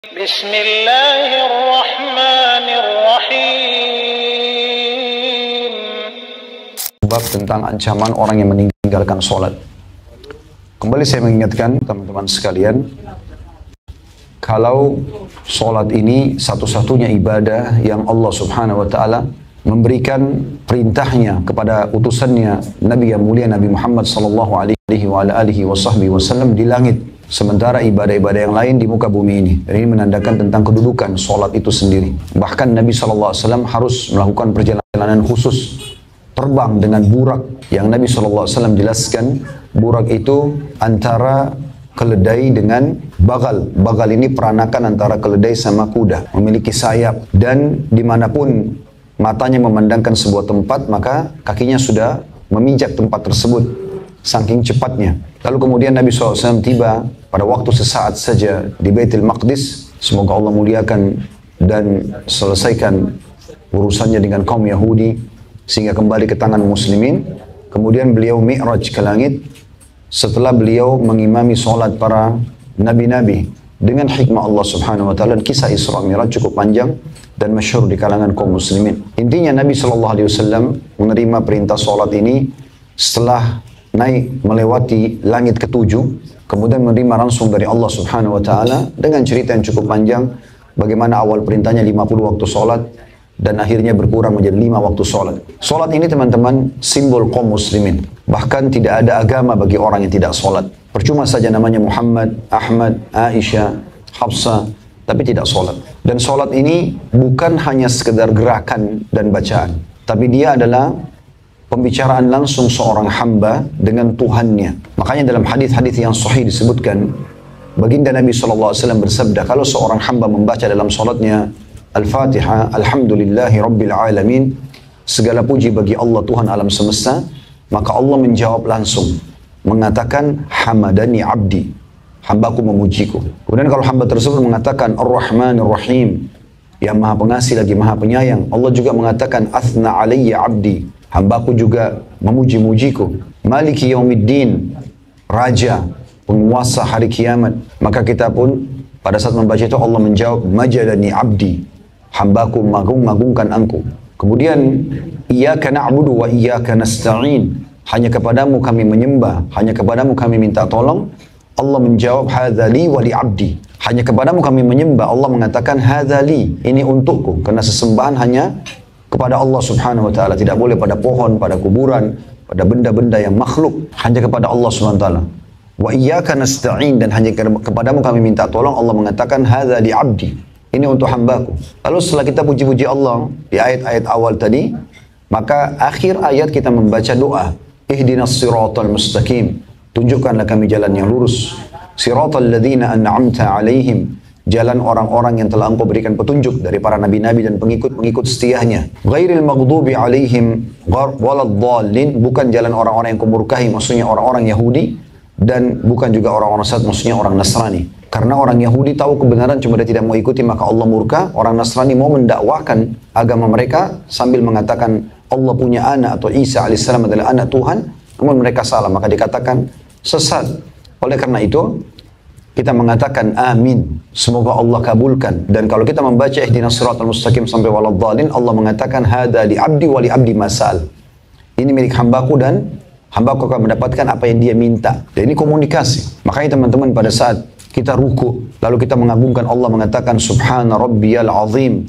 Bismillahirrahmanirrahim. Bab tentang ancaman orang yang meninggalkan sholat. Kembali saya mengingatkan teman-teman sekalian, kalau sholat ini satu-satunya ibadah yang Allah Subhanahu wa Ta'ala memberikan perintahnya kepada utusannya Nabi yang mulia Nabi Muhammad sallallahu alaihi wasallam di langit, sementara ibadah-ibadah yang lain di muka bumi ini. Dan ini menandakan tentang kedudukan sholat itu sendiri. Bahkan Nabi sallallahu alaihi wasallam harus melakukan perjalanan khusus, terbang dengan burak yang Nabi sallallahu alaihi wasallam jelaskan, burak itu antara keledai dengan bagal. Bagal ini peranakan antara keledai sama kuda, memiliki sayap, dan dimanapun matanya memandangkan sebuah tempat, maka kakinya sudah memijak tempat tersebut, saking cepatnya. Lalu kemudian Nabi SAW tiba pada waktu sesaat saja di Baitul Maqdis, semoga Allah muliakan dan selesaikan urusannya dengan kaum Yahudi, sehingga kembali ke tangan muslimin. Kemudian beliau mi'raj ke langit, setelah beliau mengimami sholat para nabi-nabi dengan hikmah Allah Subhanahu wa Ta'ala. Dan kisah Isra Mi'raj cukup panjang dan masyhur di kalangan kaum muslimin. Intinya Nabi SAW menerima perintah sholat ini setelah naik melewati langit ketujuh, kemudian menerima langsung dari Allah Subhanahu wa Ta'ala dengan cerita yang cukup panjang bagaimana awal perintahnya 50 waktu sholat dan akhirnya berkurang menjadi 5 waktu sholat. Sholat ini teman-teman simbol kaum muslimin. Bahkan tidak ada agama bagi orang yang tidak sholat. Percuma saja namanya Muhammad, Ahmad, Aisyah, Hafsah, tapi tidak sholat. Dan sholat ini bukan hanya sekedar gerakan dan bacaan, tapi dia adalah pembicaraan langsung seorang hamba dengan Tuhannya. Makanya dalam hadis-hadis yang sahih disebutkan, baginda Nabi SAW bersabda, kalau seorang hamba membaca dalam sholatnya Al-Fatihah, Alhamdulillahi Rabbil Alamin, segala puji bagi Allah Tuhan alam semesta, maka Allah menjawab langsung, mengatakan hamadani abdi, hambaku memujiku. Kemudian kalau hamba tersebut mengatakan Ar-Rahmanir Rahim, yang maha pengasih lagi maha penyayang, Allah juga mengatakan athna alayya abdi, hambaku juga memuji-mujiku. Maliki yaumiddin, raja, penguasa hari kiamat. Maka kita pun pada saat membaca itu Allah menjawab majadani abdi, hambaku mengagungkan engkau. Kemudian iyyaka na'budu wa iyyaka nasta'in, hanya kepadamu kami menyembah, hanya kepadamu kami minta tolong. Allah menjawab hadza li wa li abdi, hanya kepadamu kami menyembah. Allah mengatakan hadza li, ini untukku, karena sesembahan hanya kepada Allah Subhanahu wa Ta'ala, tidak boleh pada pohon, pada kuburan, pada benda-benda yang makhluk, hanya kepada Allah Subhanahu wa Ta'ala. Wa iyyaka nasta'in, dan hanya kepadamu kami minta tolong. Allah mengatakan hadza li abdi, ini untuk hambaku. Lalu setelah kita puji-puji Allah di ayat-ayat awal tadi, maka akhir ayat kita membaca doa, ihdinas siratal mustaqim, tunjukkanlah kami jalan yang lurus, siratal ladzina an'amta alaihim, jalan orang-orang yang telah engkau berikan petunjuk dari para nabi-nabi dan pengikut-pengikut setianya. Ghairil maghdubi alaihim waladdallin, bukan jalan orang-orang yang kau murkahi, maksudnya orang-orang Yahudi, dan bukan juga orang-orang sesat, maksudnya orang Nasrani. Karena orang Yahudi tahu kebenaran cuma dia tidak mau ikuti, maka Allah murka. Orang Nasrani mau mendakwakan agama mereka sambil mengatakan Allah punya anak, atau Isa alaihissalam adalah anak Tuhan, kemudian mereka salah, maka dikatakan sesat. Oleh karena itu kita mengatakan amin, semoga Allah kabulkan. Dan kalau kita membaca ihdinas siratal mustaqim sampai waladdallin, Allah mengatakan hadza li abdi wa li abdi masal, ini milik hambaku dan hambaku akan mendapatkan apa yang dia minta. Dan ini komunikasi. Makanya teman-teman, pada saat kita ruku, lalu kita mengagungkan Allah, mengatakan subhana rabbiyal azim,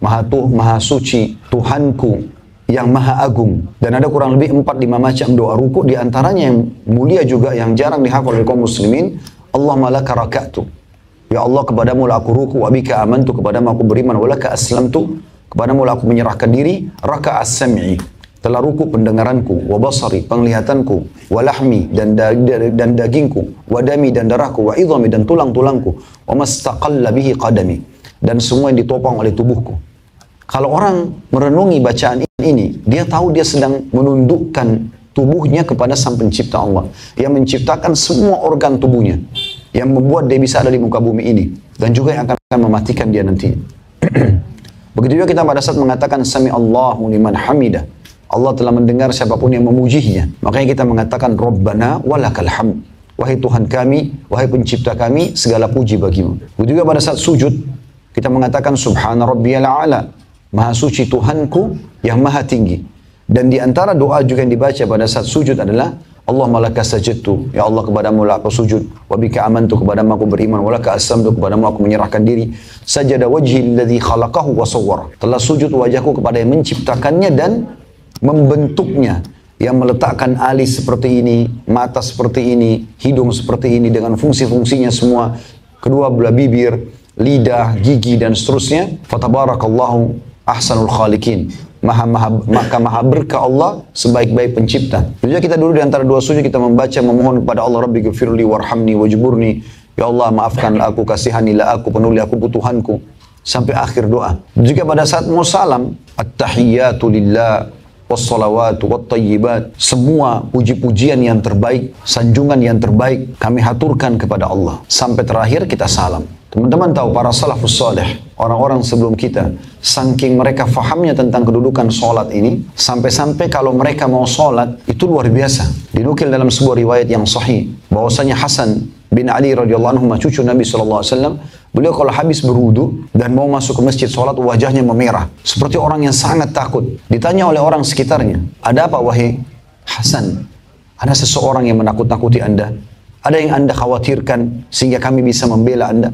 maha suci Tuhanku yang maha agung. Dan ada kurang lebih 4-5 macam doa ruku, di antaranya yang mulia juga yang jarang dihafal oleh kaum muslimin, Allahumma laka raka'tu, ya Allah kepadamu lah aku ruku, wa bika amantu, kepadamu aku beriman, wa laka aslamtu, kepadamu lah aku menyerahkan diri, raka'as sam'i, telah ruku pendengaranku, wa basari, penglihatanku, wa lahmi, dan dagingku, wa dami, dan darahku, wa idhami, dan tulang-tulangku, wa mastaqalla bihi qadami, dan semua yang ditopang oleh tubuhku. Kalau orang merenungi bacaan ini, dia tahu dia sedang menundukkan tubuhnya kepada Sang Pencipta Allah, yang menciptakan semua organ tubuhnya, yang membuat dia bisa ada di muka bumi ini, dan juga yang akan mematikan dia nanti. Begitu juga kita pada saat mengatakan Sami Allahu liman hamidah, Allah telah mendengar siapapun yang memujinya. Makanya kita mengatakan Rabbana walakal hamd, wahai Tuhan kami, wahai pencipta kami, segala puji bagimu. Begitu juga pada saat sujud, kita mengatakan subhana rabbiyal a'la, maha suci Tuhanku yang maha tinggi. Dan di antara doa juga yang dibaca pada saat sujud adalah Allahumma laka sajadtu, ya Allah kepadamu lah aku sujud, wa bika amantu, kepadamu aku beriman, wa laka aslamtu, kepadamu aku menyerahkan diri. Sajada wajhi alladhi khalaqahu wa sawwara, telah sujud wajahku kepada yang menciptakannya dan membentuknya, yang meletakkan alis seperti ini, mata seperti ini, hidung seperti ini dengan fungsi-fungsinya semua, kedua belah bibir, lidah, gigi dan seterusnya. Fatabarakallahu ahsanul khaliqin, maha berkah Allah sebaik-baik pencipta. Juga kita dulu di antara dua sujud kita membaca memohon kepada Allah, Rabbi ghfirli warhamni wajburni, ya Allah maafkanlah aku, kasihanilah aku, penuhi aku kebutuhanku, sampai akhir doa. Juga pada saat mau salam, at-tahiyyatu lillah wassalawatu wattayyibat, semua puji-pujian yang terbaik, sanjungan yang terbaik kami haturkan kepada Allah, sampai terakhir kita salam. Teman-teman tahu para salafus salih, orang-orang sebelum kita, saking mereka fahamnya tentang kedudukan sholat ini, sampai-sampai kalau mereka mau sholat, itu luar biasa. Dinukil dalam sebuah riwayat yang sahih, bahwasanya Hasan bin Ali radhiyallahu anhu, cucu Nabi SAW, beliau kalau habis berwudu dan mau masuk ke masjid sholat, wajahnya memerah, seperti orang yang sangat takut. Ditanya oleh orang sekitarnya, ada apa wahai Hasan? Ada seseorang yang menakut-nakuti anda? Ada yang anda khawatirkan sehingga kami bisa membela anda?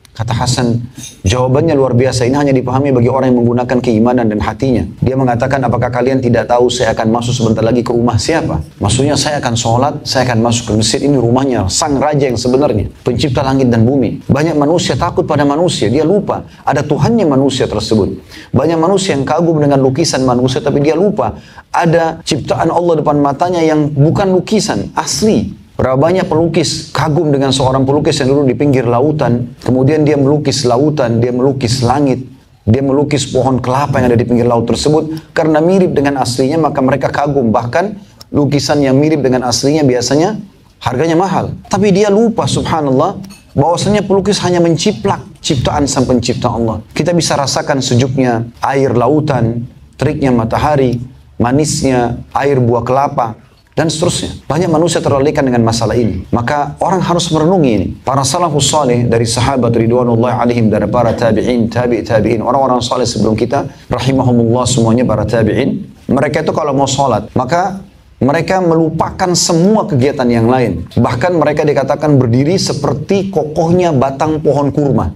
Kata Hasan, jawabannya luar biasa. Ini hanya dipahami bagi orang yang menggunakan keimanan dan hatinya. Dia mengatakan, apakah kalian tidak tahu saya akan masuk sebentar lagi ke rumah siapa? Maksudnya saya akan sholat, saya akan masuk ke masjid. Ini rumahnya sang raja yang sebenarnya, pencipta langit dan bumi. Banyak manusia takut pada manusia, dia lupa ada Tuhannya manusia tersebut. Banyak manusia yang kagum dengan lukisan manusia, tapi dia lupa ada ciptaan Allah depan matanya yang bukan lukisan, asli. Berapa banyak pelukis kagum dengan seorang pelukis yang dulu di pinggir lautan, kemudian dia melukis lautan, dia melukis langit, dia melukis pohon kelapa yang ada di pinggir laut tersebut, karena mirip dengan aslinya maka mereka kagum. Bahkan lukisan yang mirip dengan aslinya biasanya harganya mahal. Tapi dia lupa, subhanallah, bahwasanya pelukis hanya menciplak ciptaan sang pencipta Allah. Kita bisa rasakan sejuknya air lautan, teriknya matahari, manisnya air buah kelapa, dan seterusnya. Banyak manusia terlalaikan dengan masalah ini. Maka orang harus merenungi ini. Para salafus salih dari sahabat ridwanullah alaihim, dari para tabi'in, tabi'in, orang-orang salih sebelum kita, rahimahumullah semuanya para tabi'in, mereka itu kalau mau sholat, maka mereka melupakan semua kegiatan yang lain. Bahkan mereka dikatakan berdiri seperti kokohnya batang pohon kurma.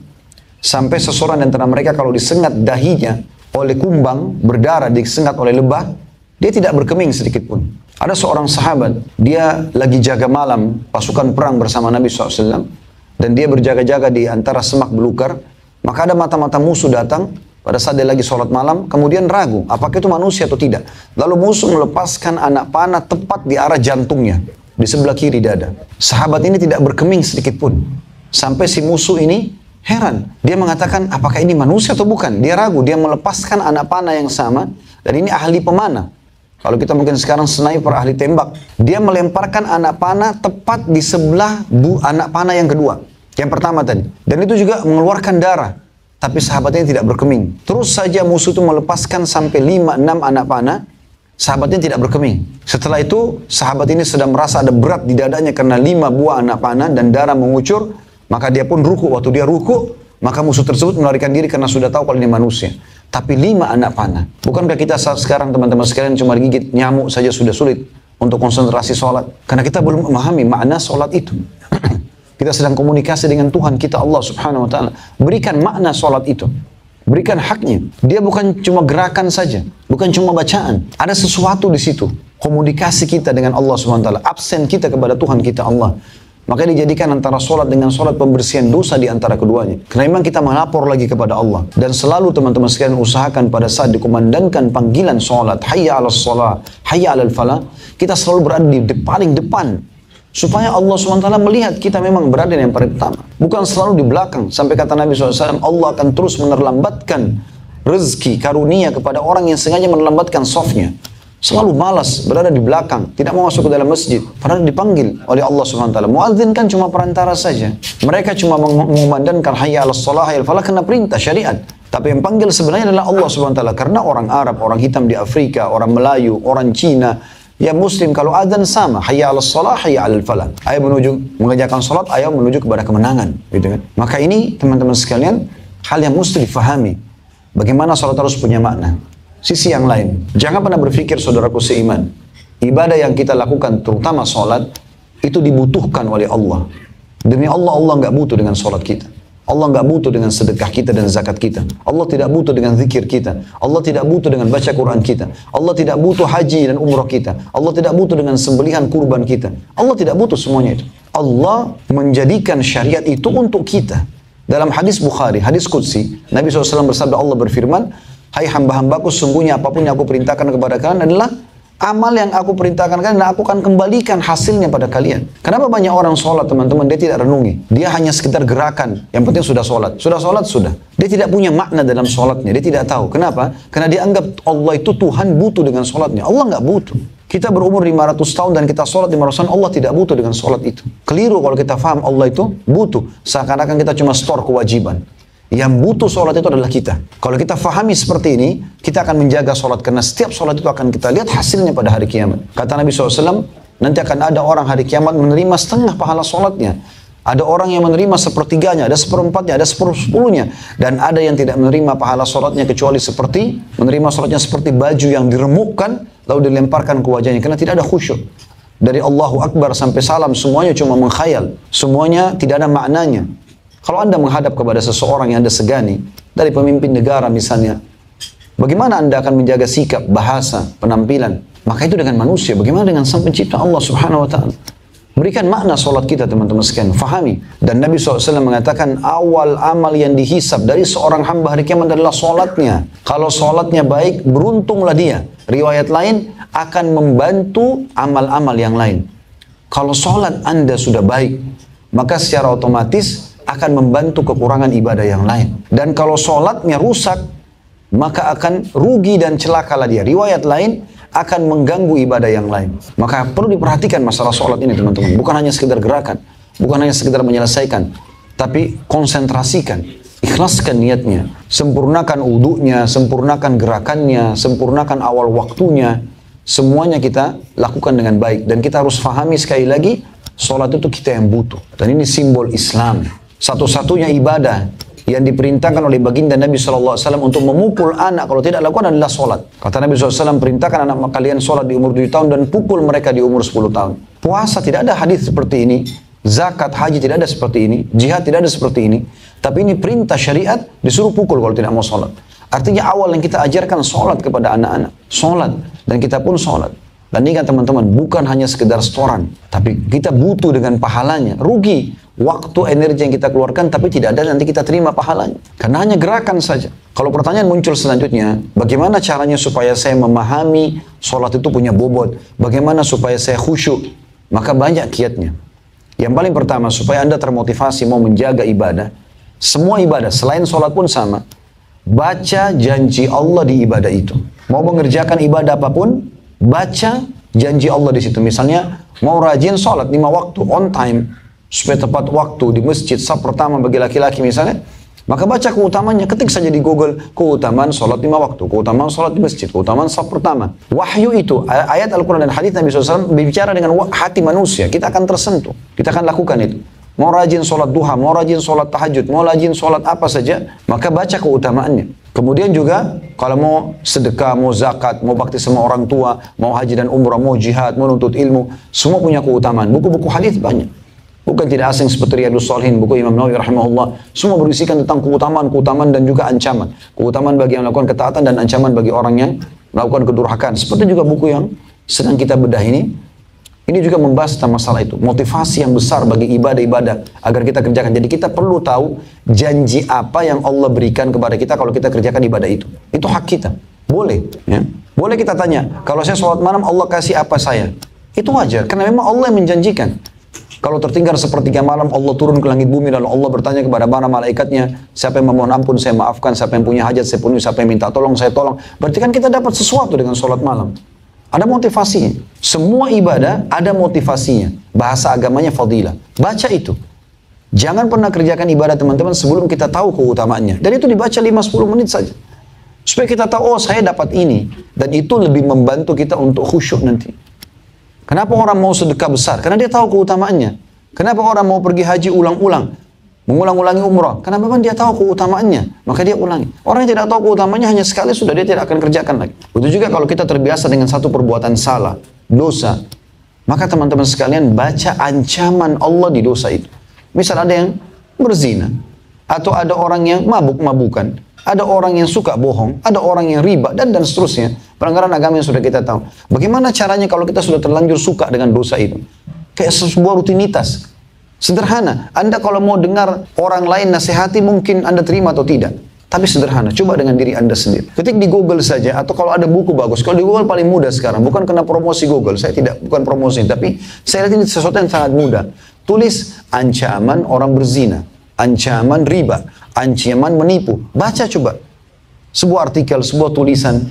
Sampai seseorang di antara mereka kalau disengat dahinya oleh kumbang, berdarah, disengat oleh lebah, dia tidak berkeming sedikit pun. Ada seorang sahabat, dia lagi jaga malam pasukan perang bersama Nabi SAW, dan dia berjaga-jaga di antara semak belukar. Maka ada mata-mata musuh datang pada saat dia lagi sholat malam, kemudian ragu apakah itu manusia atau tidak. Lalu musuh melepaskan anak panah tepat di arah jantungnya, di sebelah kiri dada. Sahabat ini tidak berkeming sedikit pun, sampai si musuh ini heran. Dia mengatakan, apakah ini manusia atau bukan? Dia ragu, dia melepaskan anak panah yang sama, dan ini ahli pemanah. Kalau kita mungkin sekarang sniper, ahli tembak. Dia melemparkan anak panah tepat di sebelah anak panah yang kedua. Yang pertama tadi. Dan itu juga mengeluarkan darah. Tapi sahabatnya tidak berkeming. Terus saja musuh itu melepaskan sampai 5-6 anak panah. Sahabatnya tidak berkeming. Setelah itu, sahabat ini sedang merasa ada berat di dadanya karena 5 buah anak panah dan darah mengucur. Maka dia pun ruku. Waktu dia ruku, maka musuh tersebut melarikan diri karena sudah tahu kalau ini manusia. Tapi 5 anak panah. Bukankah kita saat sekarang teman-teman sekalian cuma digigit nyamuk saja sudah sulit untuk konsentrasi sholat? Karena kita belum memahami makna sholat itu. Kita sedang komunikasi dengan Tuhan kita Allah subhanahu wa ta'ala. Berikan makna sholat itu. Berikan haknya. Dia bukan cuma gerakan saja. Bukan cuma bacaan. Ada sesuatu di situ. Komunikasi kita dengan Allah subhanahu wa ta'ala. Absen kita kepada Tuhan kita Allah. Maka dijadikan antara sholat dengan sholat pembersihan dosa di antara keduanya. Karena memang kita melapor lagi kepada Allah. Dan selalu teman-teman sekalian usahakan pada saat dikumandangkan panggilan sholat, hayya ala sholat, hayya ala falah, kita selalu berada di paling depan. Supaya Allah SWT melihat kita memang berada yang paling pertama. Bukan selalu di belakang. Sampai kata Nabi SAW, Allah akan terus menerlambatkan rezeki, karunia kepada orang yang sengaja menerlambatkan softnya. Selalu malas, berada di belakang, tidak mau masuk ke dalam masjid. Padahal dipanggil oleh Allah SWT. Muadzin kan cuma perantara saja. Mereka cuma mengumandangkan hayya ala shalah, hayya al falah karena perintah syariat. Tapi yang panggil sebenarnya adalah Allah SWT. Karena orang Arab, orang hitam di Afrika, orang Melayu, orang Cina, Ya muslim, kalau adzan sama, hayya 'alas shalah, hayya 'alal falah. Ayo menuju mengerjakan salat, ayo menuju kepada kemenangan, gitu kan. Maka ini teman-teman sekalian, hal yang mesti difahami. Bagaimana salat harus punya makna. Sisi yang lain, jangan pernah berpikir saudaraku seiman, ibadah yang kita lakukan terutama salat itu dibutuhkan oleh Allah. Demi Allah, Allah nggak butuh dengan salat kita. Allah nggak butuh dengan sedekah kita dan zakat kita. Allah tidak butuh dengan zikir kita. Allah tidak butuh dengan baca Quran kita. Allah tidak butuh haji dan umrah kita. Allah tidak butuh dengan sembelihan kurban kita. Allah tidak butuh semuanya itu. Allah menjadikan syariat itu untuk kita. Dalam hadis Bukhari, hadis Qudsi, Nabi SAW bersabda, Allah berfirman, hai hamba-hambaku, sungguhnya apapun yang aku perintahkan kepada kalian adalah amal yang aku perintahkan kalian, dan aku akan kembalikan hasilnya pada kalian. Kenapa banyak orang sholat, teman-teman? Dia tidak renungi. Dia hanya sekedar gerakan. Yang penting sudah sholat. Sudah sholat, sudah. Dia tidak punya makna dalam sholatnya. Dia tidak tahu. Kenapa? Karena dia anggap Allah itu Tuhan butuh dengan sholatnya. Allah nggak butuh. Kita berumur 500 tahun dan kita sholat 500 tahun, Allah tidak butuh dengan sholat itu. Keliru kalau kita faham Allah itu butuh. Seakan-akan kita cuma store kewajiban. Yang butuh sholat itu adalah kita. Kalau kita fahami seperti ini, kita akan menjaga sholat. Karena setiap sholat itu akan kita lihat hasilnya pada hari kiamat. Kata Nabi SAW, nanti akan ada orang hari kiamat menerima setengah pahala sholatnya. Ada orang yang menerima sepertiganya, ada seperempatnya, ada sepersepuluhnya. Dan ada yang tidak menerima pahala sholatnya kecuali seperti, menerima sholatnya seperti baju yang diremukkan, lalu dilemparkan ke wajahnya. Karena tidak ada khusyuk. Dari Allahu Akbar sampai salam, semuanya cuma menghayal. Semuanya tidak ada maknanya. Kalau Anda menghadap kepada seseorang yang Anda segani, dari pemimpin negara misalnya, bagaimana Anda akan menjaga sikap, bahasa, penampilan? Maka itu dengan manusia, bagaimana dengan Sang Pencipta Allah Subhanahu wa Ta'ala? Berikan makna solat kita, teman-teman sekalian, fahami. Dan Nabi SAW mengatakan, awal amal yang dihisab dari seorang hamba hari kiamat adalah solatnya. Kalau solatnya baik, beruntunglah dia. Riwayat lain akan membantu amal-amal yang lain. Kalau solat Anda sudah baik, maka secara otomatis akan membantu kekurangan ibadah yang lain. Dan kalau sholatnya rusak, maka akan rugi dan celakalah dia. Riwayat lain akan mengganggu ibadah yang lain. Maka perlu diperhatikan masalah sholat ini, teman-teman. Bukan hanya sekedar gerakan, bukan hanya sekedar menyelesaikan, tapi konsentrasikan, ikhlaskan niatnya, sempurnakan wudunya, sempurnakan gerakannya, sempurnakan awal waktunya. Semuanya kita lakukan dengan baik. Dan kita harus fahami sekali lagi, sholat itu kita yang butuh. Dan ini simbol Islam. Satu-satunya ibadah yang diperintahkan oleh baginda Nabi SAW untuk memukul anak kalau tidak lakukan adalah sholat. Kata Nabi SAW, perintahkan anak kalian sholat di umur 7 tahun dan pukul mereka di umur 10 tahun. Puasa tidak ada hadis seperti ini. Zakat, haji tidak ada seperti ini. Jihad tidak ada seperti ini. Tapi ini perintah syariat, disuruh pukul kalau tidak mau sholat. Artinya awal yang kita ajarkan sholat kepada anak-anak. Sholat. Dan kita pun sholat. Dan ingat teman-teman, bukan hanya sekedar setoran. Tapi kita butuh dengan pahalanya. Rugi. Waktu, energi yang kita keluarkan, tapi tidak ada nanti kita terima pahalanya. Karena hanya gerakan saja. Kalau pertanyaan muncul selanjutnya, bagaimana caranya supaya saya memahami sholat itu punya bobot? Bagaimana supaya saya khusyuk? Maka banyak kiatnya. Yang paling pertama, supaya Anda termotivasi mau menjaga ibadah. Semua ibadah, selain sholat pun sama. Baca janji Allah di ibadah itu. Mau mengerjakan ibadah apapun, baca janji Allah di situ. Misalnya, mau rajin sholat 5 waktu, on time, supaya tepat waktu di masjid, saf pertama bagi laki-laki misalnya, maka baca keutamanya, ketik saja di Google, keutamaan sholat 5 waktu, keutamaan sholat di masjid, keutamaan saf pertama. Wahyu itu, ayat Al-Quran dan hadis Nabi SAW berbicara dengan hati manusia, kita akan tersentuh, kita akan lakukan itu. Mau rajin sholat duha, mau rajin sholat tahajud, mau rajin sholat apa saja, maka baca keutamaannya. Kemudian juga, kalau mau sedekah, mau zakat, mau bakti sama orang tua, mau haji dan umrah, mau jihad, mau nuntut ilmu, semua punya keutamaan. Buku-buku hadis banyak. Bukan tidak asing seperti Riyadhus Shalihin, buku Imam Nawawi rahimahullah. Semua berisikan tentang keutamaan dan juga ancaman. Keutamaan bagi yang melakukan ketaatan dan ancaman bagi orang yang melakukan kedurhakaan. Seperti juga buku yang sedang kita bedah ini juga membahas tentang masalah itu. Motivasi yang besar bagi ibadah-ibadah agar kita kerjakan. Jadi kita perlu tahu janji apa yang Allah berikan kepada kita kalau kita kerjakan ibadah itu. Itu hak kita. Boleh. Ya. Boleh kita tanya, kalau saya sholat malam Allah kasih apa saya? Itu wajar, karena memang Allah yang menjanjikan. Kalau tertinggal sepertiga malam, Allah turun ke langit bumi, lalu Allah bertanya kepada para malaikatnya, siapa yang memohon ampun, saya maafkan, siapa yang punya hajat, saya penuhi, siapa yang minta tolong, saya tolong. Berarti kan kita dapat sesuatu dengan sholat malam. Ada motivasinya. Semua ibadah ada motivasinya. Bahasa agamanya fadilah. Baca itu. Jangan pernah kerjakan ibadah teman-teman sebelum kita tahu keutamaannya. Dan itu dibaca 5-10 menit saja. Supaya kita tahu, oh saya dapat ini. Dan itu lebih membantu kita untuk khusyuk nanti. Kenapa orang mau sedekah besar? Karena dia tahu keutamaannya. Kenapa orang mau pergi haji ulang-ulang? Mengulang-ulangi umrah? Karena memang dia tahu keutamaannya. Maka dia ulangi. Orang yang tidak tahu keutamaannya hanya sekali sudah dia tidak akan kerjakan lagi. Begitu juga kalau kita terbiasa dengan satu perbuatan salah, dosa. Maka teman-teman sekalian baca ancaman Allah di dosa itu. Misal ada yang berzina. Atau ada orang yang mabuk-mabukan. Ada orang yang suka bohong, ada orang yang riba, dan seterusnya. Pelanggaran agama yang sudah kita tahu. Bagaimana caranya kalau kita sudah terlanjur suka dengan dosa itu? Kayak sebuah rutinitas. Sederhana. Anda kalau mau dengar orang lain nasihati, mungkin Anda terima atau tidak. Tapi sederhana. Coba dengan diri Anda sendiri. Ketik di Google saja, atau kalau ada buku bagus. Kalau di Google paling mudah sekarang. Bukan kena promosi Google. Saya tidak, bukan promosi. Tapi saya lihat ini sesuatu yang sangat mudah. Tulis ancaman orang berzina. Ancaman riba. Ancaman menipu. Baca coba. Sebuah artikel, sebuah tulisan,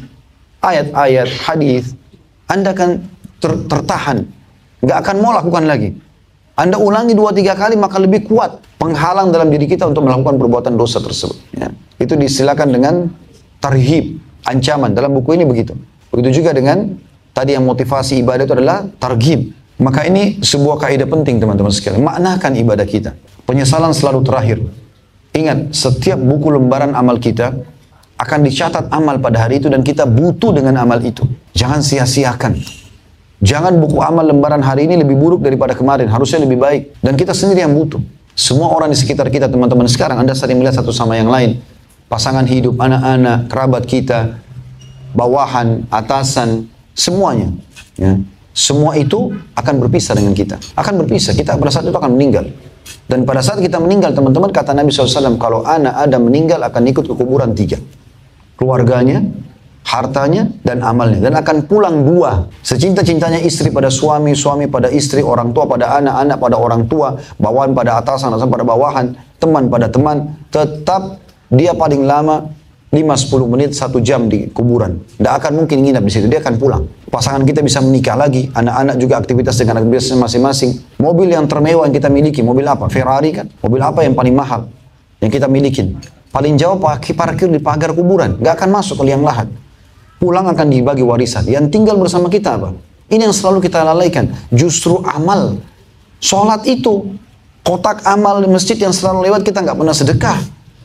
ayat-ayat, hadis, Anda akan tertahan. Nggak akan mau lakukan lagi. Anda ulangi 2-3 kali, maka lebih kuat penghalang dalam diri kita untuk melakukan perbuatan dosa tersebut. Ya. Itu disilakan dengan tarhib, ancaman. Dalam buku ini begitu. Begitu juga dengan tadi yang motivasi ibadah itu adalah targhib. Maka ini sebuah kaidah penting teman-teman sekalian. Maknakan ibadah kita. Penyesalan selalu terakhir. Ingat, setiap buku lembaran amal kita akan dicatat amal pada hari itu dan kita butuh dengan amal itu. Jangan sia-siakan. Jangan buku amal lembaran hari ini lebih buruk daripada kemarin. Harusnya lebih baik. Dan kita sendiri yang butuh. Semua orang di sekitar kita, teman-teman sekarang, Anda sering melihat satu sama yang lain. Pasangan hidup, anak-anak, kerabat kita, bawahan, atasan, semuanya. Ya. Semua itu akan berpisah dengan kita. Akan berpisah. Kita pada saat itu akan meninggal. Dan pada saat kita meninggal, teman-teman, kata Nabi SAW, kalau anak Adam meninggal akan ikut ke kuburan 3. Keluarganya, hartanya, dan amalnya. Dan akan pulang 2. Secinta-cintanya istri pada suami, suami pada istri, orang tua pada anak, anak pada orang tua, bawahan pada atasan, atasan pada bawahan, teman pada teman. Tetap dia paling lama 5-10 menit, 1 jam di kuburan. Tidak akan mungkin nginap di situ, dia akan pulang. Pasangan kita bisa menikah lagi, anak-anak juga aktivitas dengan aktivitas masing-masing. Mobil yang termewah yang kita miliki, mobil apa? Ferrari kan? Mobil apa yang paling mahal yang kita miliki? Paling jauh parkir di pagar kuburan, nggak akan masuk ke liang lahat. Pulang akan dibagi warisan. Yang tinggal bersama kita apa? Ini yang selalu kita lalaikan. Justru amal. Sholat itu, kotak amal di masjid yang selalu lewat, kita nggak pernah sedekah.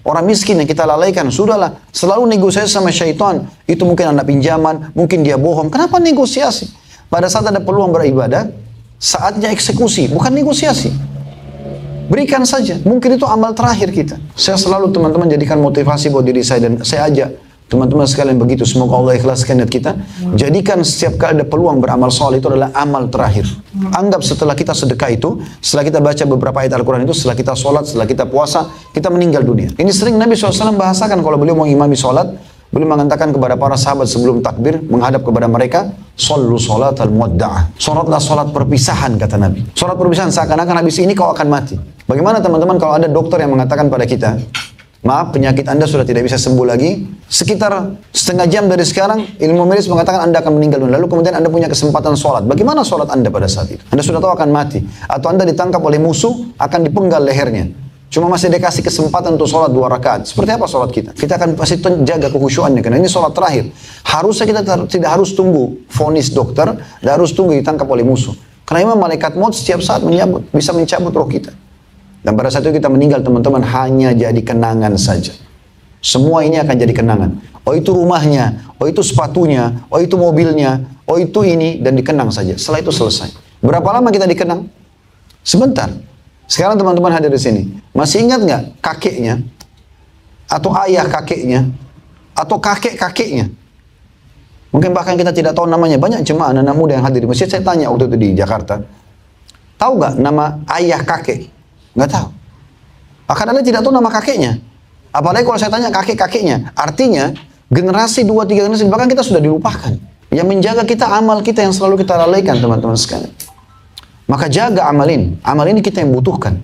Orang miskin yang kita lalaikan, sudahlah, selalu negosiasi sama syaitan. Itu mungkin anak pinjaman, mungkin dia bohong. Kenapa negosiasi? Pada saat ada peluang beribadah, saatnya eksekusi, bukan negosiasi. Berikan saja, mungkin itu amal terakhir kita. Saya selalu teman-teman jadikan motivasi buat diri saya, dan saya ajak teman-teman sekalian begitu. Semoga Allah ikhlaskan niat kita. Jadikan setiap kali ada peluang beramal soleh itu adalah amal terakhir. Anggap setelah kita sedekah itu, setelah kita baca beberapa ayat Al-Quran itu, setelah kita sholat, setelah kita puasa, kita meninggal dunia. Ini sering Nabi SAW bahasakan kalau beliau mau imami sholat. Beliau mengatakan kepada para sahabat sebelum takbir, menghadap kepada mereka, Sallu sholat al-muwadda'ah. Sholatlah sholat perpisahan, kata Nabi. Sholat perpisahan, seakan-akan habis ini kau akan mati. Bagaimana teman-teman kalau ada dokter yang mengatakan pada kita, maaf, penyakit Anda sudah tidak bisa sembuh lagi. Sekitar setengah jam dari sekarang, ilmu medis mengatakan Anda akan meninggal dunia. Lalu kemudian Anda punya kesempatan sholat. Bagaimana sholat Anda pada saat itu? Anda sudah tahu akan mati. Atau Anda ditangkap oleh musuh, akan dipenggal lehernya. Cuma masih dikasih kesempatan untuk sholat 2 rakaat. Seperti apa sholat kita? Kita akan pasti jaga kekhusyuannya. Karena ini sholat terakhir. Harusnya kita tidak harus tunggu vonis dokter. Tidak harus tunggu ditangkap oleh musuh. Karena memang malaikat maut setiap saat bisa mencabut roh kita. Dan pada saat itu kita meninggal, teman-teman, hanya jadi kenangan saja. Semua ini akan jadi kenangan. Oh itu rumahnya, oh itu sepatunya, oh itu mobilnya, oh itu ini, dan dikenang saja. Setelah itu selesai. Berapa lama kita dikenang? Sebentar. Sekarang teman-teman hadir di sini. Masih ingat nggak kakeknya? Atau ayah kakeknya? Atau kakek-kakeknya? Mungkin bahkan kita tidak tahu namanya. Banyak jemaah anak muda yang hadir di masjid. Saya tanya waktu itu di Jakarta. Tahu nggak nama ayah kakek? Nggak tahu. Akan Anda tidak tahu nama kakeknya. Apalagi kalau saya tanya kakek-kakeknya. Artinya generasi 2-3 generasi bahkan kita sudah dilupakan. Yang menjaga kita amal kita yang selalu kita lalaikan, teman-teman sekalian. Maka jaga amal ini. Amal ini kita yang butuhkan.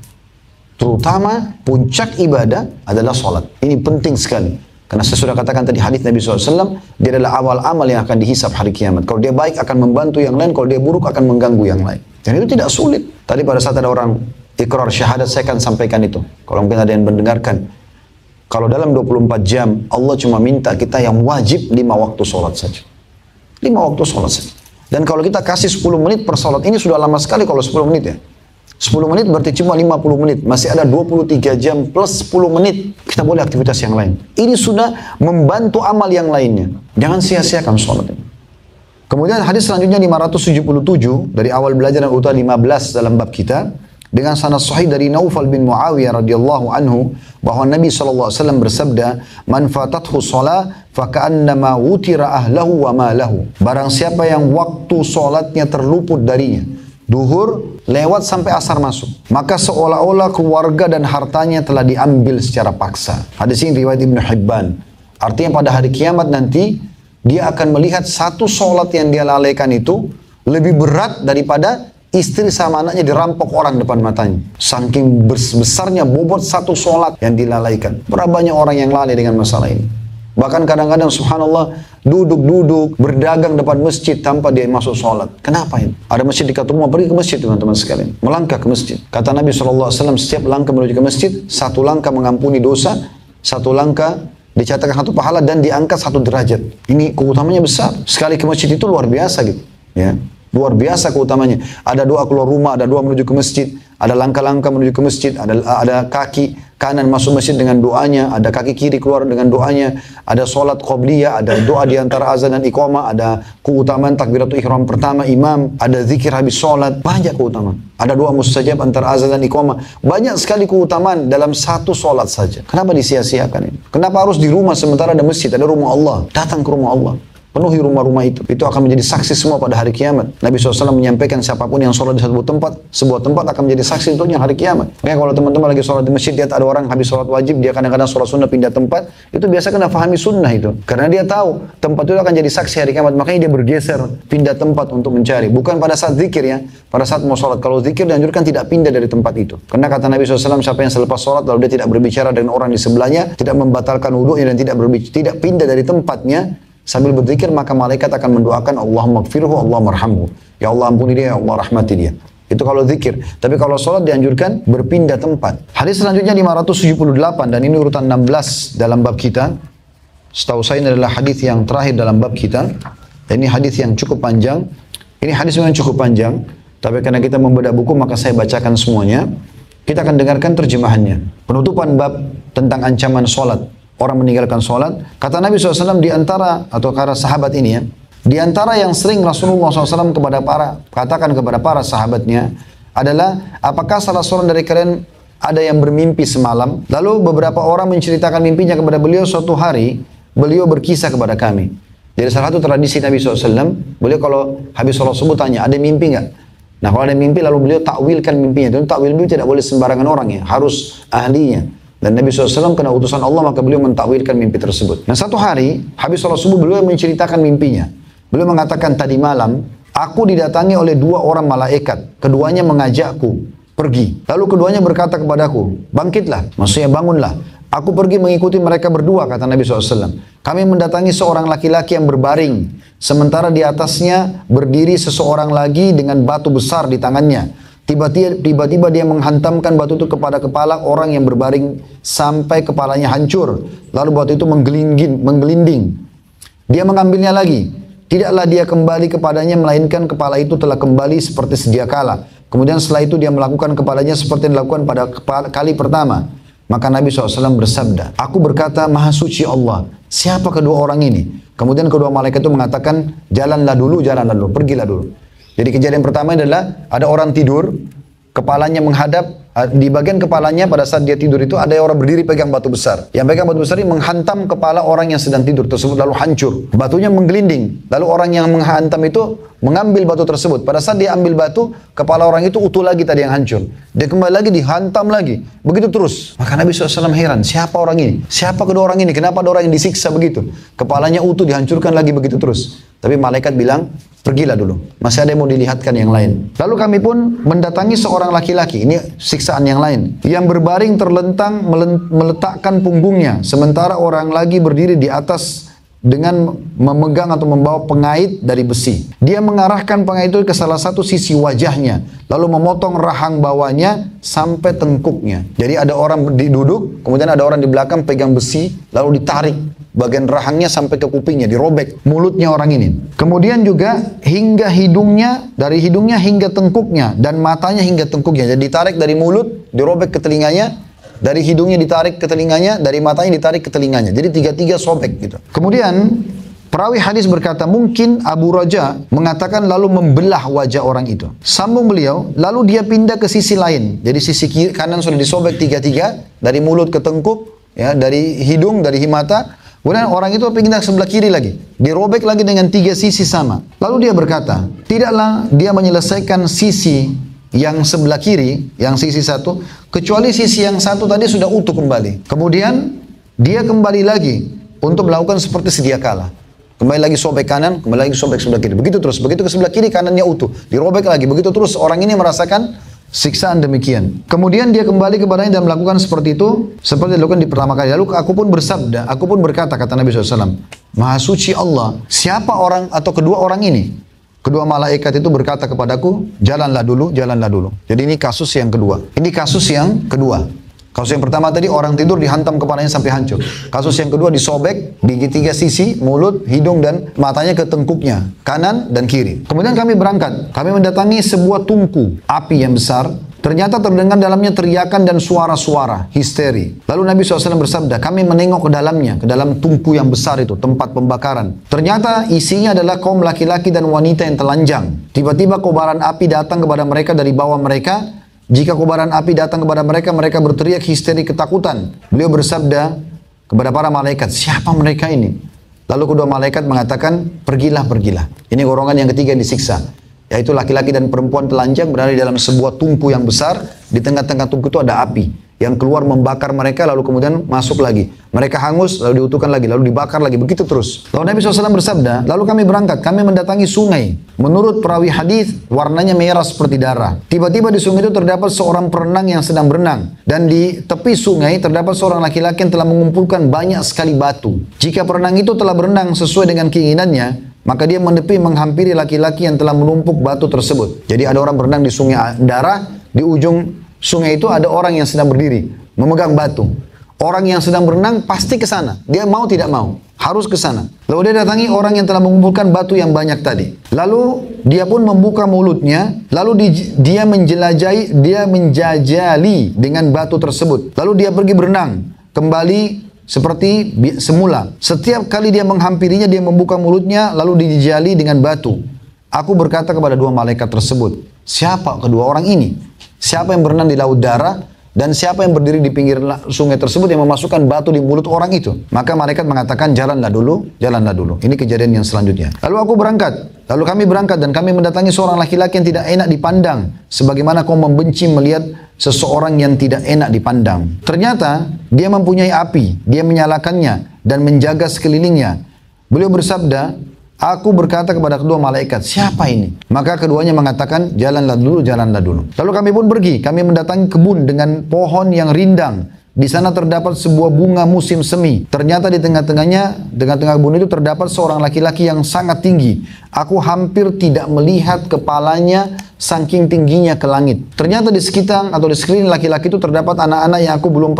Terutama puncak ibadah adalah sholat. Ini penting sekali. Karena saya sudah katakan tadi hadis Nabi SAW, dia adalah awal amal yang akan dihisap hari kiamat. Kalau dia baik akan membantu yang lain, kalau dia buruk akan mengganggu yang lain. Dan itu tidak sulit. Tadi pada saat ada orang ikrar syahadat, saya akan sampaikan itu. Kalau mungkin ada yang mendengarkan. Kalau dalam 24 jam, Allah cuma minta kita yang wajib 5 waktu sholat saja. 5 waktu sholat saja. Dan kalau kita kasih 10 menit per sholat, ini sudah lama sekali kalau 10 menit ya. 10 menit berarti cuma 50 menit. Masih ada 23 jam plus 10 menit. Kita boleh aktivitas yang lain. Ini sudah membantu amal yang lainnya. Jangan sia-siakan sholat ini. Kemudian hadis selanjutnya 577 dari awal belajar dan urutan 15 dalam bab kita. Dengan sanad sahih dari Naufal bin Muawiyah radhiyallahu anhu bahwa Nabi SAW bersabda, "Man fatathu shalah faka'annama wutira ahlahu wa malahu." Barang siapa yang waktu sholatnya terluput darinya, duhur lewat sampai asar masuk, maka seolah-olah keluarga dan hartanya telah diambil secara paksa. Hadis ini riwayat Ibnu Hibban. Artinya pada hari kiamat nanti dia akan melihat satu sholat yang dia lalaikan itu lebih berat daripada istri sama anaknya dirampok orang depan matanya. Saking besarnya bobot satu sholat yang dilalaikan. Berapa banyak orang yang lalai dengan masalah ini. Bahkan kadang-kadang subhanallah duduk-duduk berdagang depan masjid tanpa dia masuk sholat. Kenapa ini? Ada masjid dekat rumah, pergi ke masjid teman-teman sekalian. Melangkah ke masjid. Kata Nabi SAW, setiap langkah menuju ke masjid, satu langkah mengampuni dosa, satu langkah dicatatkan satu pahala dan diangkat satu derajat. Ini keutamanya besar. Sekali ke masjid itu luar biasa gitu. Ya. Luar biasa keutamanya. Ada doa keluar rumah, ada doa menuju ke masjid, ada langkah-langkah menuju ke masjid, ada kaki kanan masuk masjid dengan doanya, ada kaki kiri keluar dengan doanya, ada sholat qobliyah, ada doa di antara azan dan iqamah, ada keutamaan takbiratul ihram pertama imam, ada zikir habis sholat, banyak keutamaan. Ada doa mustajab antara azan dan iqamah. Banyak sekali keutamaan dalam satu sholat saja. Kenapa disia-siakan ini? Kenapa harus di rumah sementara ada masjid, ada rumah Allah? Datang ke rumah Allah. Penuhi rumah-rumah itu. Itu akan menjadi saksi semua pada hari kiamat. Nabi SAW menyampaikan siapapun yang sholat di sebuah tempat akan menjadi saksi untuknya hari kiamat. Makanya kalau teman-teman lagi sholat di masjid, lihat ada orang habis sholat wajib, dia kadang-kadang sholat sunnah pindah tempat, itu biasa kena fahami sunnah itu. Karena dia tahu tempat itu akan jadi saksi hari kiamat. Makanya dia bergeser, pindah tempat untuk mencari. Bukan pada saat zikir ya, pada saat mau sholat. Kalau zikir dianjurkan tidak pindah dari tempat itu. Karena kata Nabi SAW, siapa yang selepas sholat lalu dia tidak berbicara dengan orang di sebelahnya, tidak membatalkan wudunya dan tidak pindah dari tempatnya, sambil berzikir, maka malaikat akan mendoakan Allahumma gfirhu, Allahumma arhamhu. Ya Allah ampuni dia, ya Allah rahmati dia. Itu kalau zikir. Tapi kalau sholat dianjurkan berpindah tempat. Hadis selanjutnya 578 dan ini urutan 16 dalam bab kita. Setahu saya ini adalah hadis yang terakhir dalam bab kita. Dan ini hadis yang cukup panjang. Ini hadis memang cukup panjang. Tapi karena kita membedah buku maka saya bacakan semuanya. Kita akan dengarkan terjemahannya. Penutupan bab tentang ancaman sholat. Orang meninggalkan sholat. Kata Nabi SAW di antara, atau para sahabat ini ya, di antara yang sering Rasulullah SAW katakan kepada para sahabatnya adalah, apakah salah seorang dari kalian ada yang bermimpi semalam? Lalu beberapa orang menceritakan mimpinya kepada beliau. Suatu hari beliau berkisah kepada kami. Jadi salah satu tradisi Nabi SAW, beliau kalau habis sholat subuh tanya, ada mimpi nggak? Nah kalau ada mimpi lalu beliau takwilkan mimpinya. Dan takwil mimpi tidak boleh sembarangan orang ya, harus ahlinya. Dan Nabi SAW kena utusan Allah maka beliau mentakwilkan mimpi tersebut. Nah satu hari habis sholat subuh beliau menceritakan mimpinya. Beliau mengatakan, tadi malam aku didatangi oleh dua orang malaikat. Keduanya mengajakku pergi. Lalu keduanya berkata kepadaku, bangkitlah, maksudnya bangunlah. Aku pergi mengikuti mereka berdua, kata Nabi SAW. Kami mendatangi seorang laki-laki yang berbaring. Sementara di atasnya berdiri seseorang lagi dengan batu besar di tangannya. Tiba-tiba dia menghantamkan batu itu kepada kepala orang yang berbaring sampai kepalanya hancur. Lalu batu itu menggelinding. Dia mengambilnya lagi. Tidaklah dia kembali kepadanya, melainkan kepala itu telah kembali seperti sedia kala. Kemudian setelah itu dia melakukan kepadanya seperti yang dilakukan pada kali pertama. Maka Nabi SAW bersabda, aku berkata, Maha Suci Allah, siapa kedua orang ini? Kemudian kedua malaikat itu mengatakan, jalanlah dulu, pergilah dulu. Jadi kejadian pertama adalah ada orang tidur, kepalanya menghadap, di bagian kepalanya pada saat dia tidur itu ada orang berdiri pegang batu besar. Yang pegang batu besar ini menghantam kepala orang yang sedang tidur tersebut lalu hancur. Batunya menggelinding. Lalu orang yang menghantam itu mengambil batu tersebut. Pada saat dia ambil batu, kepala orang itu utuh lagi tadi yang hancur. Dia kembali lagi dihantam lagi. Begitu terus. Maka Nabi SAW heran, siapa orang ini? Siapa kedua orang ini? Kenapa ada orang yang disiksa begitu? Kepalanya utuh dihancurkan lagi begitu terus. Tapi malaikat bilang, pergilah dulu. Masih ada yang mau dilihatkan yang lain. Lalu kami pun mendatangi seorang laki-laki. Ini siksaan yang lain. Yang berbaring terlentang meletakkan punggungnya. Sementara orang lagi berdiri di atas dengan memegang atau membawa pengait dari besi. Dia mengarahkan pengait itu ke salah satu sisi wajahnya. Lalu memotong rahang bawahnya sampai tengkuknya. Jadi ada orang duduk, kemudian ada orang di belakang pegang besi, lalu ditarik bagian rahangnya sampai ke kupingnya, dirobek mulutnya orang ini. Kemudian juga hingga hidungnya, dari hidungnya hingga tengkuknya, dan matanya hingga tengkuknya. Jadi ditarik dari mulut, dirobek ke telinganya, dari hidungnya ditarik ke telinganya, dari matanya ditarik ke telinganya. Jadi tiga-tiga sobek gitu. Kemudian perawi hadis berkata, mungkin Abu Raja mengatakan lalu membelah wajah orang itu. Sambung beliau, lalu dia pindah ke sisi lain. Jadi sisi kiri, kanan sudah disobek tiga-tiga, dari mulut ke tengkuk, ya, dari hidung, dari mata. Kemudian orang itu pindah ke sebelah kiri lagi, dirobek lagi dengan tiga sisi sama. Lalu dia berkata, tidaklah dia menyelesaikan sisi yang sebelah kiri, yang sisi satu, kecuali sisi yang satu tadi sudah utuh kembali. Kemudian dia kembali lagi untuk melakukan seperti sedia kala. Kembali lagi sobek kanan, kembali lagi sobek sebelah kiri. Begitu terus, begitu ke sebelah kiri kanannya utuh, dirobek lagi. Begitu terus orang ini merasakan siksaan demikian. Kemudian dia kembali kepadanya dan melakukan seperti itu, seperti dilakukan di pertama kali. Lalu aku pun bersabda, aku pun berkata, kata Nabi SAW, Maha suci Allah, siapa orang atau kedua orang ini? Kedua malaikat itu berkata kepadaku, jalanlah dulu, jalanlah dulu. Jadi ini kasus yang kedua. Ini kasus yang kedua. Kasus yang pertama tadi orang tidur dihantam kepalanya sampai hancur. Kasus yang kedua disobek di tiga sisi, mulut, hidung dan matanya ke tengkuknya, kanan dan kiri. Kemudian kami berangkat, kami mendatangi sebuah tungku api yang besar. Ternyata terdengar dalamnya teriakan dan suara-suara histeri. Lalu Nabi SAW bersabda, kami menengok ke dalamnya, ke dalam tungku yang besar itu, tempat pembakaran. Ternyata isinya adalah kaum laki-laki dan wanita yang telanjang. Tiba-tiba kobaran api datang kepada mereka dari bawah mereka. Jika kobaran api datang kepada mereka, mereka berteriak histeri ketakutan. Beliau bersabda kepada para malaikat, siapa mereka ini? Lalu kedua malaikat mengatakan, pergilah, pergilah. Ini golongan yang ketiga yang disiksa. Yaitu laki-laki dan perempuan telanjang berada di dalam sebuah tungku yang besar. Di tengah-tengah tungku itu ada api yang keluar membakar mereka, lalu kemudian masuk lagi. Mereka hangus, lalu diutuhkan lagi, lalu dibakar lagi, begitu terus. Lalu Nabi SAW bersabda, lalu kami berangkat, kami mendatangi sungai. Menurut perawi hadis, warnanya merah seperti darah. Tiba-tiba di sungai itu terdapat seorang perenang yang sedang berenang. Dan di tepi sungai terdapat seorang laki-laki yang telah mengumpulkan banyak sekali batu. Jika perenang itu telah berenang sesuai dengan keinginannya, maka dia menepi menghampiri laki-laki yang telah menumpuk batu tersebut. Jadi ada orang berenang di sungai darah, di ujung sungai itu ada orang yang sedang berdiri, memegang batu. Orang yang sedang berenang pasti ke sana. Dia mau tidak mau, harus ke sana. Lalu dia datangi orang yang telah mengumpulkan batu yang banyak tadi. Lalu dia pun membuka mulutnya, lalu dia menjajali dengan batu tersebut. Lalu dia pergi berenang, kembali seperti semula. Setiap kali dia menghampirinya, dia membuka mulutnya, lalu dijali dengan batu. Aku berkata kepada dua malaikat tersebut, siapa kedua orang ini? Siapa yang berenang di laut darah? Dan siapa yang berdiri di pinggir sungai tersebut yang memasukkan batu di mulut orang itu? Maka malaikat mengatakan, jalanlah dulu, jalanlah dulu. Ini kejadian yang selanjutnya. Lalu aku berangkat. Lalu kami berangkat dan kami mendatangi seorang laki-laki yang tidak enak dipandang. Sebagaimana kau membenci melihat seseorang yang tidak enak dipandang. Ternyata dia mempunyai api. Dia menyalakannya dan menjaga sekelilingnya. Beliau bersabda, aku berkata kepada kedua malaikat, siapa ini? Maka keduanya mengatakan, jalanlah dulu, jalanlah dulu. Lalu kami pun pergi, kami mendatangi kebun dengan pohon yang rindang. Di sana terdapat sebuah bunga musim semi. Ternyata di tengah-tengah kebun itu terdapat seorang laki-laki yang sangat tinggi. Aku hampir tidak melihat kepalanya saking tingginya ke langit. Ternyata di sekitar atau di sekeliling laki-laki itu terdapat anak-anak yang aku belum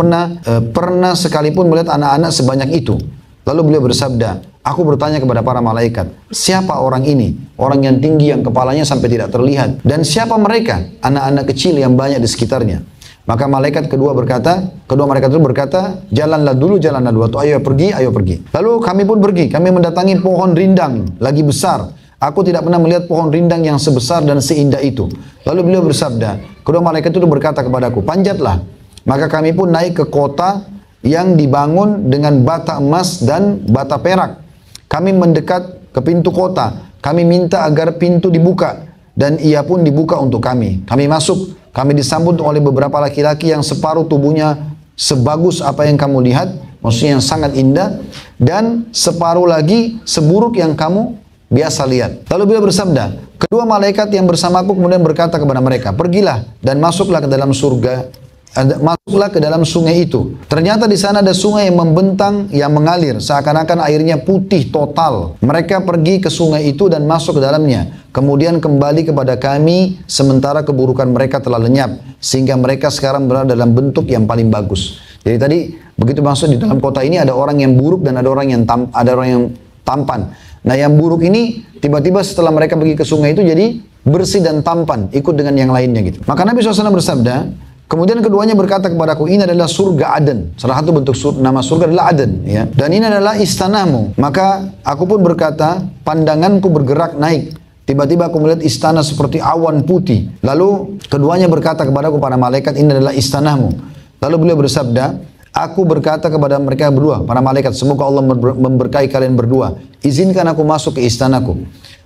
pernah sekalipun melihat anak-anak sebanyak itu. Lalu beliau bersabda, aku bertanya kepada para malaikat, siapa orang ini? Orang yang tinggi yang kepalanya sampai tidak terlihat. Dan siapa mereka? Anak-anak kecil yang banyak di sekitarnya. Maka kedua malaikat itu berkata, jalanlah dulu, jalanlah dulu. Atau ayo pergi, ayo pergi. Lalu kami pun pergi, kami mendatangi pohon rindang, lagi besar. Aku tidak pernah melihat pohon rindang yang sebesar dan seindah itu. Lalu beliau bersabda, kedua malaikat itu berkata kepadaku, panjatlah. Maka kami pun naik ke kota yang dibangun dengan bata emas dan bata perak. Kami mendekat ke pintu kota. Kami minta agar pintu dibuka. Dan ia pun dibuka untuk kami. Kami masuk. Kami disambut oleh beberapa laki-laki yang separuh tubuhnya sebagus apa yang kamu lihat. Maksudnya yang sangat indah. Dan separuh lagi seburuk yang kamu biasa lihat. Lalu beliau bersabda, kedua malaikat yang bersamaku kemudian berkata kepada mereka, pergilah dan masuklah ke dalam surga. Masuklah ke dalam sungai itu. Ternyata di sana ada sungai yang membentang, yang mengalir, seakan-akan airnya putih total. Mereka pergi ke sungai itu dan masuk ke dalamnya. Kemudian kembali kepada kami, sementara keburukan mereka telah lenyap. Sehingga mereka sekarang berada dalam bentuk yang paling bagus. Jadi tadi Begitu maksud di dalam kota ini ada orang yang buruk dan ada orang yang tampan. Nah yang buruk ini tiba-tiba setelah mereka pergi ke sungai itu jadi bersih dan tampan, ikut dengan yang lainnya gitu. Maka Nabi SAW bersabda, kemudian keduanya berkata kepadaku, ini adalah surga Aden. Salah satu bentuk nama surga adalah Aden. Ya. Dan ini adalah istanamu. Maka aku pun berkata, pandanganku bergerak naik. Tiba-tiba aku melihat istana seperti awan putih. Lalu keduanya berkata kepadaku, para malaikat, ini adalah istanamu. Lalu beliau bersabda, aku berkata kepada mereka berdua, para malaikat, semoga Allah memberkahi kalian berdua. Izinkan aku masuk ke istanaku.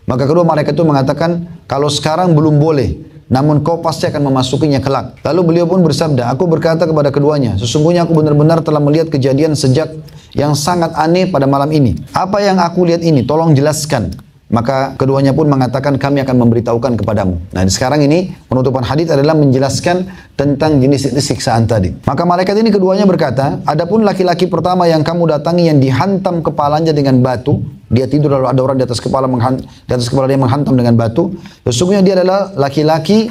Maka kedua malaikat itu mengatakan, kalau sekarang belum boleh, namun kau pasti akan memasukinya kelak. Lalu beliau pun bersabda, aku berkata kepada keduanya, sesungguhnya aku benar-benar telah melihat kejadian sejak yang sangat aneh pada malam ini. Apa yang aku lihat ini? Tolong jelaskan. Maka keduanya pun mengatakan, kami akan memberitahukan kepadamu. Nah sekarang ini penutupan hadits adalah menjelaskan tentang jenis-jenis siksaan tadi. Maka malaikat ini keduanya berkata, adapun laki-laki pertama yang kamu datangi yang dihantam kepalanya dengan batu, dia tidur lalu ada orang di atas kepala dia menghantam dengan batu, sesungguhnya dia adalah laki-laki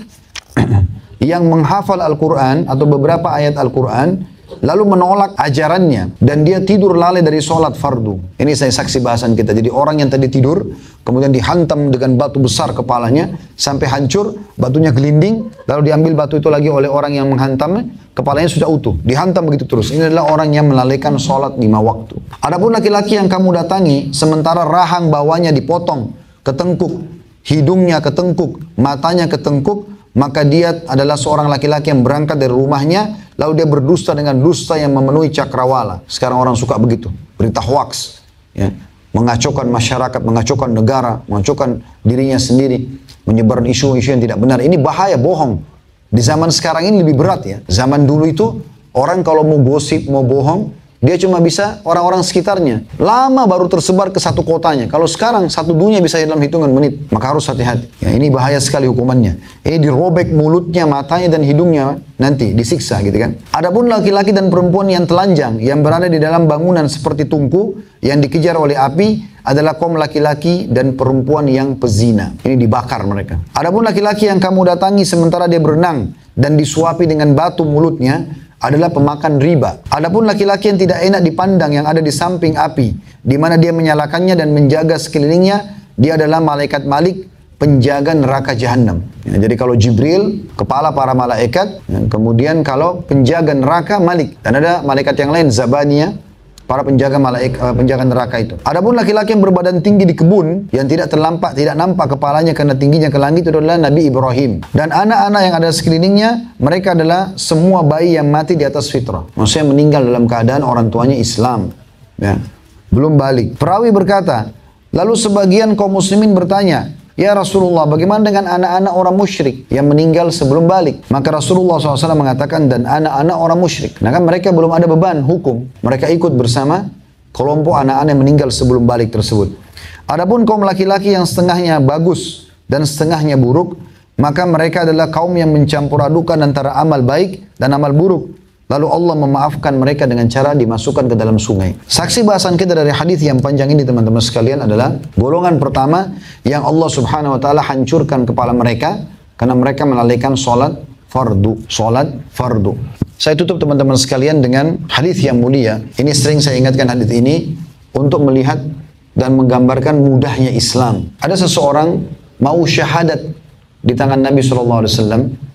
yang menghafal Al-Quran atau beberapa ayat Al-Quran, lalu menolak ajarannya, dan dia tidur lalai dari sholat fardu. Ini saya saksi bahasan kita. Jadi orang yang tadi tidur, kemudian dihantam dengan batu besar kepalanya, sampai hancur, batunya gelinding, lalu diambil batu itu lagi oleh orang yang menghantamnya, kepalanya sudah utuh, dihantam begitu terus. Ini adalah orang yang melalaikan sholat 5 waktu. Adapun laki-laki yang kamu datangi, sementara rahang bawahnya dipotong, ketengkuk, hidungnya ketengkuk, matanya ketengkuk, maka dia adalah seorang laki-laki yang berangkat dari rumahnya, lalu dia berdusta dengan dusta yang memenuhi cakrawala. Sekarang orang suka begitu, berita hoax, ya, mengacaukan masyarakat, mengacaukan negara, mengacaukan dirinya sendiri, menyebar isu-isu yang tidak benar. Ini bahaya, bohong. Di zaman sekarang ini lebih berat ya. Zaman dulu itu orang kalau mau gosip, mau bohong, dia cuma bisa orang-orang sekitarnya. Lama baru tersebar ke satu kotanya. Kalau sekarang satu dunia bisa dalam hitungan menit. Maka harus hati-hati. Ya, ini bahaya sekali hukumannya. Ini dirobek mulutnya, matanya dan hidungnya nanti disiksa gitu kan. Adapun laki-laki dan perempuan yang telanjang yang berada di dalam bangunan seperti tungku yang dikejar oleh api adalah kaum laki-laki dan perempuan yang pezina. Ini dibakar mereka. Adapun laki-laki yang kamu datangi sementara dia berenang dan disuapi dengan batu mulutnya adalah pemakan riba. Adapun laki-laki yang tidak enak dipandang yang ada di samping api, di mana dia menyalakannya dan menjaga sekelilingnya, dia adalah malaikat Malik, penjaga neraka jahanam. Ya, jadi kalau Jibril, kepala para malaikat, ya, kemudian kalau penjaga neraka Malik, dan ada malaikat yang lain Zabaniya, para penjaga penjaga neraka itu. Adapun laki-laki yang berbadan tinggi di kebun, yang tidak nampak kepalanya karena tingginya ke langit, itu adalah Nabi Ibrahim. Dan anak-anak yang ada sekelilingnya, mereka adalah semua bayi yang mati di atas fitrah. Maksudnya meninggal dalam keadaan orang tuanya Islam, ya, belum balik. Perawi berkata, lalu sebagian kaum muslimin bertanya, ya Rasulullah, bagaimana dengan anak-anak orang musyrik yang meninggal sebelum balik? Maka Rasulullah SAW mengatakan, dan anak-anak orang musyrik. Nah kan mereka belum ada beban hukum. Mereka ikut bersama kelompok anak-anak yang meninggal sebelum balik tersebut. Adapun kaum laki-laki yang setengahnya bagus dan setengahnya buruk, maka mereka adalah kaum yang mencampur adukan antara amal baik dan amal buruk. Lalu Allah memaafkan mereka dengan cara dimasukkan ke dalam sungai. Saksi bahasan kita dari hadis yang panjang ini teman-teman sekalian adalah golongan pertama yang Allah Subhanahu wa taala hancurkan kepala mereka karena mereka melalaikan salat fardu. Salat fardu. Saya tutup teman-teman sekalian dengan hadis yang mulia. Ini sering saya ingatkan hadis ini untuk melihat dan menggambarkan mudahnya Islam. Ada seseorang mau syahadat di tangan Nabi SAW.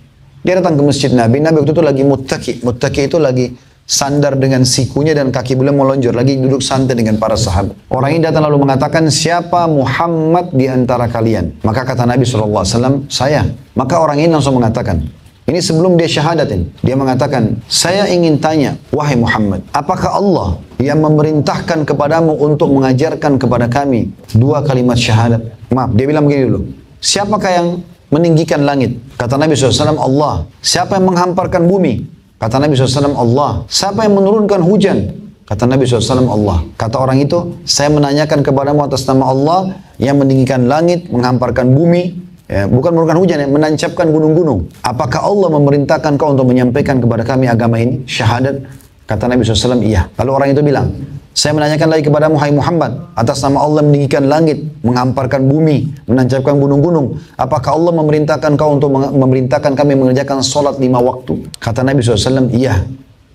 Dia datang ke masjid Nabi waktu itu lagi muttaki. Muttaki itu lagi sandar dengan sikunya dan kaki beliau melonjor. Lagi duduk santai dengan para sahabat. Orang ini datang lalu mengatakan, siapa Muhammad di antara kalian? Maka kata Nabi SAW, saya. Maka orang ini langsung mengatakan, ini sebelum dia syahadatin. Dia mengatakan, saya ingin tanya, wahai Muhammad, apakah Allah yang memerintahkan kepadamu untuk mengajarkan kepada kami 2 kalimat syahadat? Maaf, dia bilang begini dulu. Siapakah yang meninggikan langit? Kata Nabi SAW, Allah. Siapa yang menghamparkan bumi? Kata Nabi SAW, Allah. Siapa yang menurunkan hujan? Kata Nabi SAW, Allah. Kata orang itu, saya menanyakan kepadamu atas nama Allah yang meninggikan langit, menghamparkan bumi, ya, bukan menurunkan hujan, ya, menancapkan gunung-gunung. Apakah Allah memerintahkan kau untuk menyampaikan kepada kami agama ini? Syahadat? Kata Nabi SAW, iya. Lalu orang itu bilang, saya menanyakan lagi kepadamu, hai Muhammad, atas nama Allah meninggikan langit, menghamparkan bumi, menancapkan gunung-gunung. Apakah Allah memerintahkan kau untuk memerintahkan kami mengerjakan sholat 5 waktu? Kata Nabi SAW, iya.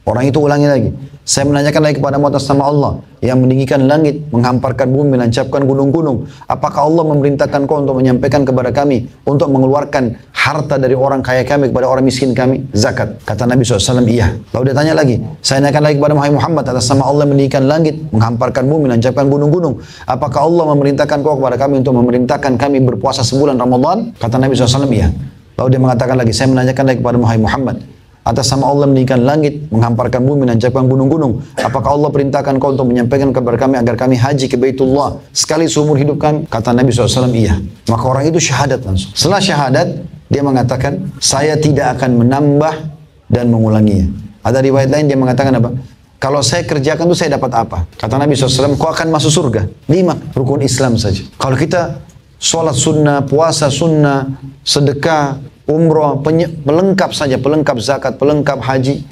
Orang itu ulangi lagi. Saya menanyakan lagi kepadamu atas nama Allah yang meninggikan langit, menghamparkan bumi, menancapkan gunung-gunung. Apakah Allah memerintahkan kau untuk menyampaikan kepada kami untuk mengeluarkan harta dari orang kaya kami kepada orang miskin kami? Zakat. Kata Nabi SAW, iya. Lalu dia tanya lagi. Saya tanyakan lagi kepada Muhammad atas nama Allah yang meninggikan langit, menghamparkan bumi, menancapkan gunung-gunung. Apakah Allah memerintahkan kau kepada kami untuk memerintahkan kami berpuasa sebulan Ramadan? Kata Nabi SAW, iya. Lalu dia mengatakan lagi, saya menanyakan lagi kepada Muhammad atas nama Allah meninggikan langit, menghamparkan bumi, menancapkan gunung-gunung. Apakah Allah perintahkan kau untuk menyampaikan kepada kami agar kami haji ke Baitullah sekali seumur hidup kami? Kata Nabi SAW, iya. Maka orang itu syahadat langsung. Setelah syahadat, dia mengatakan, saya tidak akan menambah dan mengulanginya. Ada riwayat lain dia mengatakan apa? Kalau saya kerjakan itu saya dapat apa? Kata Nabi SAW, kau akan masuk surga. 5 rukun Islam saja. Kalau kita sholat sunnah, puasa sunnah, sedekah, umroh, pelengkap saja, pelengkap zakat, pelengkap haji,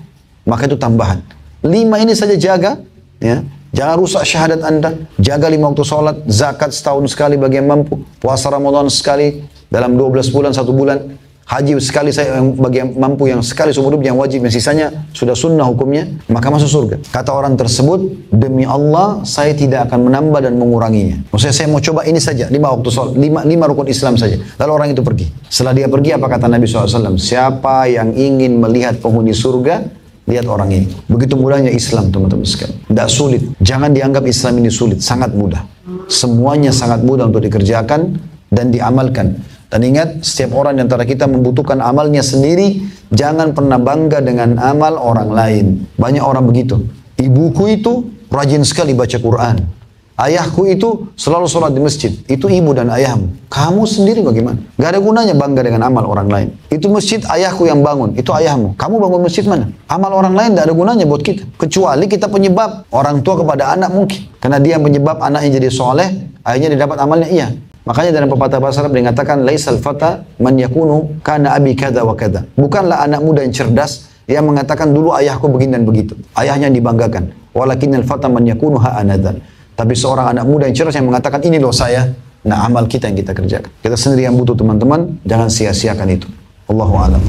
maka itu tambahan. 5 ini saja jaga, ya. Jangan rusak syahadat Anda. Jaga 5 waktu sholat, zakat setahun sekali bagi yang mampu, puasa Ramadan sekali dalam 12 bulan, 1 bulan, haji sekali saya bagi yang mampu, yang sekali seumur hidup, yang wajib, yang sisanya sudah sunnah hukumnya, maka masuk surga. Kata orang tersebut, demi Allah saya tidak akan menambah dan menguranginya. Maksudnya saya mau coba ini saja, 5 waktu sholat, 5 rukun Islam saja. Lalu orang itu pergi. Setelah dia pergi, apa kata Nabi SAW? Siapa yang ingin melihat penghuni surga, lihat orang ini. Begitu mudahnya Islam, teman-teman sekalian. Tidak sulit. Jangan dianggap Islam ini sulit. Sangat mudah. Semuanya sangat mudah untuk dikerjakan dan diamalkan. Dan ingat, setiap orang di antara kita membutuhkan amalnya sendiri. Jangan pernah bangga dengan amal orang lain. Banyak orang begitu. Ibuku itu rajin sekali baca Quran. Ayahku itu selalu sholat di masjid. Itu ibu dan ayahmu. Kamu sendiri bagaimana? Gak ada gunanya bangga dengan amal orang lain. Itu masjid ayahku yang bangun. Itu ayahmu. Kamu bangun masjid mana? Amal orang lain gak ada gunanya buat kita. Kecuali kita penyebab. Orang tua kepada anak mungkin. Karena dia penyebab anaknya jadi soleh. Akhirnya dia dapat amalnya, iya. Makanya dalam pepatah bahasa Arab dikatakan laisal fata man yakunu kana abi kada wa kada. Bukanlah anak muda yang cerdas yang mengatakan dulu ayahku begini dan begitu. Ayahnya dibanggakan. Walakinnal fata man yakunu ha anadan. Tapi seorang anak muda yang cerdas yang mengatakan ini loh saya. Nah, amal kita yang kita kerjakan. Kita sendiri yang butuh, teman-teman, jangan sia-siakan itu. Allahu a'lam.